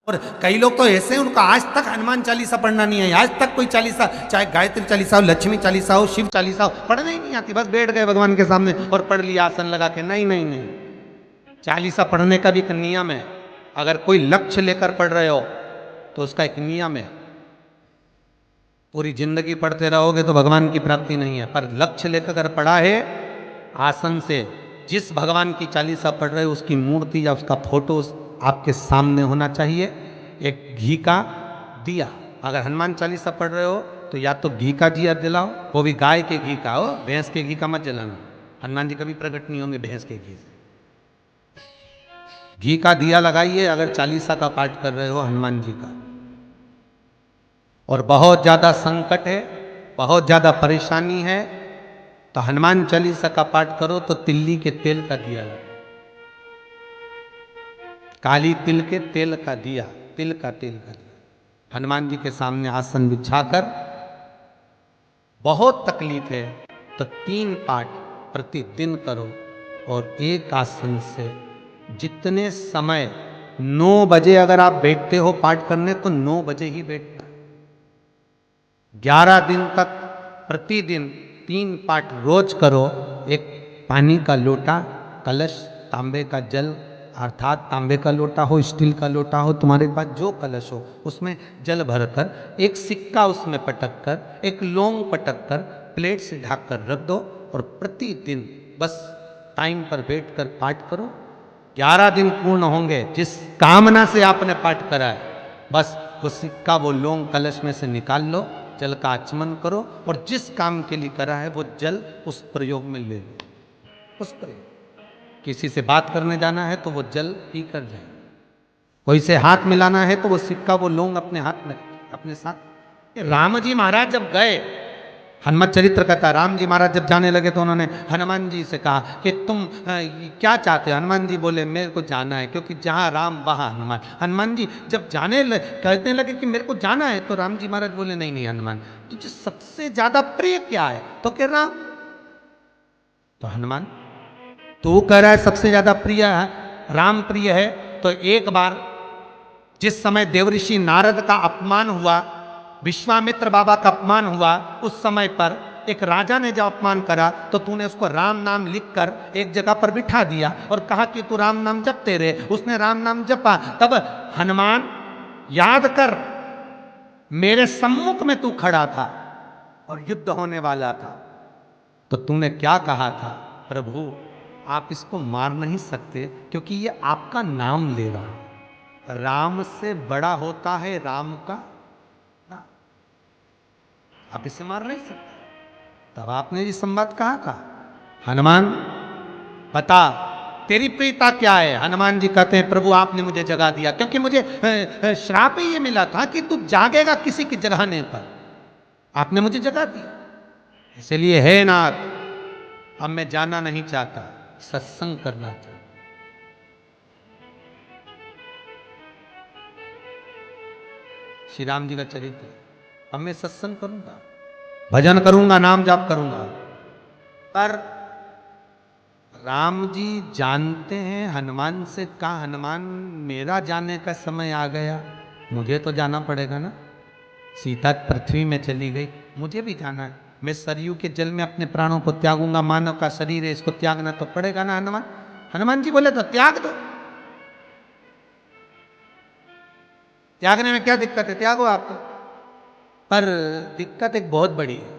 और कई लोग तो ऐसे हैं, उनको आज तक हनुमान चालीसा पढ़ना नहीं है, आज तक कोई चालीसा, चाहे गायत्री चालीसा हो, लक्ष्मी चालीसा हो, शिव चालीसा हो, पढ़ना ही नहीं आती। बस बैठ गए भगवान के सामने और पढ़ लिया आसन लगा के। नहीं नहीं नहीं, चालीसा पढ़ने का भी एक नियम है। अगर कोई लक्ष्य लेकर पढ़ रहे हो तो उसका एक नियम है। पूरी जिंदगी पढ़ते रहोगे तो भगवान की प्राप्ति नहीं है, पर लक्ष्य लेकर अगर पढ़ा है आसन से, जिस भगवान की चालीसा पढ़ रहे हो उसकी मूर्ति या उसका फोटो आपके सामने होना चाहिए। एक घी का दिया, अगर हनुमान चालीसा पढ़ रहे हो तो या तो घी का दिया जलाओ, वो भी गाय के घी का हो, भैंस के घी का मत जलाना। हनुमान जी कभी प्रकट नहीं होंगे भैंस के घी से। घी का दिया लगाइए अगर चालीसा का पाठ कर रहे हो हनुमान जी का। और बहुत ज्यादा संकट है, बहुत ज्यादा परेशानी है, तो हनुमान चालीसा का पाठ करो तो तिल्ली के तेल का दिया लगाओ, काली तिल के तेल का दिया, तिल का तेल का दिया हनुमान जी के सामने आसन बिछाकर। बहुत तकलीफ है तो 3 पाठ प्रतिदिन करो। और एक आसन से जितने समय, 9 बजे अगर आप बैठते हो पाठ करने तो 9 बजे ही बैठना। 11 दिन तक प्रतिदिन 3 पाठ रोज करो। एक पानी का लोटा, कलश, तांबे का जल, अर्थात तांबे का लोटा हो, स्टील का लोटा हो, तुम्हारे पास जो कलश हो उसमें जल भरकर, एक सिक्का उसमें पटक कर, एक लौंग पटक कर प्लेट से ढक कर रख दो और प्रतिदिन बस टाइम पर बैठ कर पाठ करो। 11 दिन पूर्ण होंगे, जिस कामना से आपने पाठ करा है बस वो सिक्का, वो लौंग कलश में से निकाल लो, जल का आचमन करो और जिस काम के लिए करा है वो जल उस प्रयोग में ले लो। उस प्रयोग, किसी से बात करने जाना है तो वो जल पी कर जाए, कोई से हाथ मिलाना है तो वो सिक्का, वो लौंग अपने हाथ में अपने साथ। राम जी महाराज जब गए, हनुमत चरित्र कहता, राम जी महाराज जब जाने लगे तो उन्होंने हनुमान जी से कहा कि तुम क्या चाहते हो। हनुमान जी बोले मेरे को जाना है, क्योंकि जहाँ राम वहाँ हनुमान। हनुमान जी जब कहने लगे कि मेरे को जाना है, तो राम जी महाराज बोले नहीं नहीं हनुमान, तुझे सबसे ज्यादा प्रिय क्या है? तो कह राम। तो हनुमान, तू कह रहा है सबसे ज्यादा प्रिय है, राम प्रिय है, तो एक बार जिस समय देवऋषि नारद का अपमान हुआ, विश्वामित्र बाबा का अपमान हुआ, उस समय पर एक राजा ने जब अपमान करा तो तूने उसको राम नाम लिखकर एक जगह पर बिठा दिया और कहा कि तू राम नाम जपते रहे। उसने राम नाम जपा। तब हनुमान, याद कर, मेरे सम्मुख में तू खड़ा था और युद्ध होने वाला था, तो तूने क्या कहा था? प्रभु आप इसको मार नहीं सकते क्योंकि ये आपका नाम ले रहा है। राम से बड़ा होता है राम का नाम, आप इसे मार नहीं सकते। तब आपने ये संवाद कहा था, हनुमान बता तेरी प्रियता क्या है? हनुमान जी कहते हैं प्रभु आपने मुझे जगा दिया, क्योंकि मुझे श्राप ही ये मिला था कि तू जागेगा किसी के जगाने पर, आपने मुझे जगा दिया। इसलिए है नाथ, अब मैं जाना नहीं चाहता, सत्संग करना चाहता। श्री राम जी का चरित्र, अब मैं सत्संग करूंगा, भजन करूंगा, नाम जाप करूंगा। पर राम जी जानते हैं, हनुमान से कहा हनुमान मेरा जाने का समय आ गया, मुझे तो जाना पड़ेगा ना। सीता पृथ्वी में चली गई, मुझे भी जाना है। मैं सरयू के जल में अपने प्राणों को त्यागूंगा, मानव का शरीर है इसको त्यागना तो पड़ेगा ना हनुमान। हनुमान जी बोले तो त्याग दो, त्यागने में क्या दिक्कत है, त्यागो आप तो। पर दिक्कत एक बहुत बड़ी है।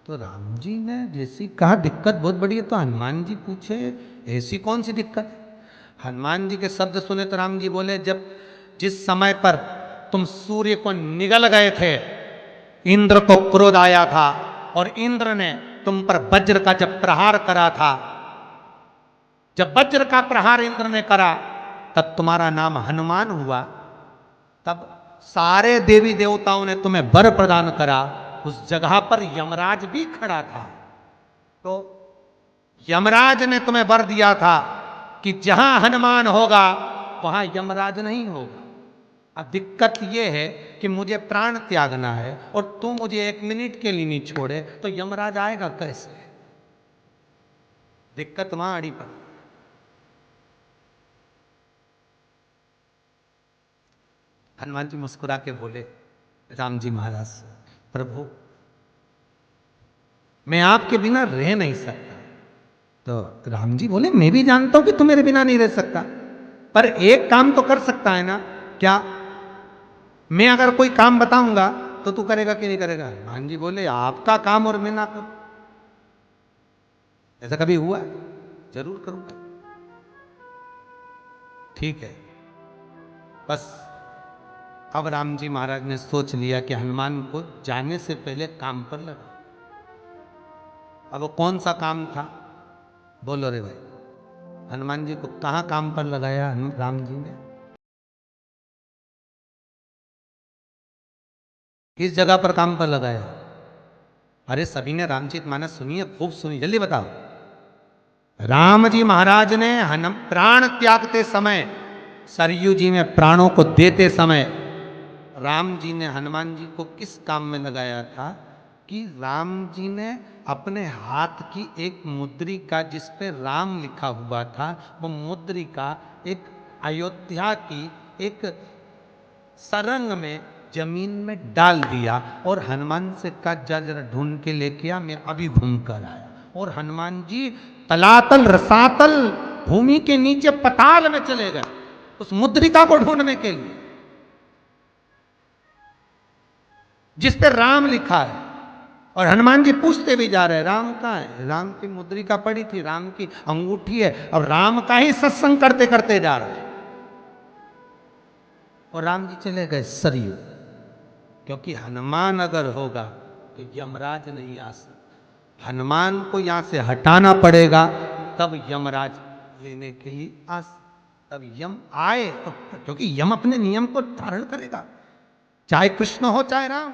तो राम जी ने जैसी कहा दिक्कत बहुत बड़ी है, तो हनुमान जी पूछे ऐसी कौन सी दिक्कत? हनुमान जी के शब्द सुने तो राम जी बोले, जब जिस समय पर तुम सूर्य को निगल गए थे, इंद्र को क्रोध आया था और इंद्र ने तुम पर वज्र का जब प्रहार करा था, जब वज्र का प्रहार इंद्र ने करा तब तुम्हारा नाम हनुमान हुआ। तब सारे देवी देवताओं ने तुम्हें वर प्रदान करा, उस जगह पर यमराज भी खड़ा था। तो यमराज ने तुम्हें वर दिया था कि जहां हनुमान होगा वहां यमराज नहीं होगा। अब दिक्कत यह है कि मुझे प्राण त्यागना है और तू मुझे 1 मिनट के लिए नहीं छोड़े तो यमराज आएगा कैसे? दिक्कत वहां अड़ी पर। हनुमान जी मुस्कुरा के बोले राम जी महाराज से, प्रभु मैं आपके बिना रह नहीं सकता। तो राम जी बोले मैं भी जानता हूं कि तू मेरे बिना नहीं रह सकता, पर एक काम तो कर सकता है ना। क्या? मैं अगर कोई काम बताऊंगा तो तू करेगा कि नहीं करेगा? हनुमान जी बोले आपका काम और मैं ना करूं, ऐसा कभी हुआ? जरूर करूंगा। ठीक है। बस अब राम जी महाराज ने सोच लिया कि हनुमान को जाने से पहले काम पर लगा। अब वो कौन सा काम था? बोलो रे भाई। हनुमान जी को कहाँ काम पर लगाया राम जी ने? किस जगह पर काम पर लगाया? अरे सभी ने रामचरितमानस सुनी है, खूब सुनी, जल्दी बताओ। राम जी महाराज ने प्राण त्यागते समय, सरयू जी में प्राणों को देते समय, राम जी ने हनुमान जी को किस काम में लगाया था? कि राम जी ने अपने हाथ की एक मुद्रिका जिस पे राम लिखा हुआ था, वो मुद्रिका एक अयोध्या की एक सरंग में जमीन में डाल दिया और हनुमान से कहा जा जरा ढूंढ के लेके आ, मैं अभी घूम कर आया। और हनुमान जी तलातल रसातल भूमि के नीचे पताल में चले गए उस मुद्रिका को ढूंढने के लिए जिस पे राम लिखा है। और हनुमान जी पूछते भी जा रहे हैं राम कहाँ है? राम की मुद्रिका पड़ी थी, राम की अंगूठी है, और राम का ही सत्संग करते करते जा रहे हैं। और राम जी चले गए सरयू, क्योंकि हनुमान अगर होगा तो यमराज नहीं आ सकता। हनुमान को यहां से हटाना पड़ेगा, तब यमराज लेने के लिए तब यम आए तो, क्योंकि यम अपने नियम को धारण करेगा, चाहे कृष्ण हो चाहे राम।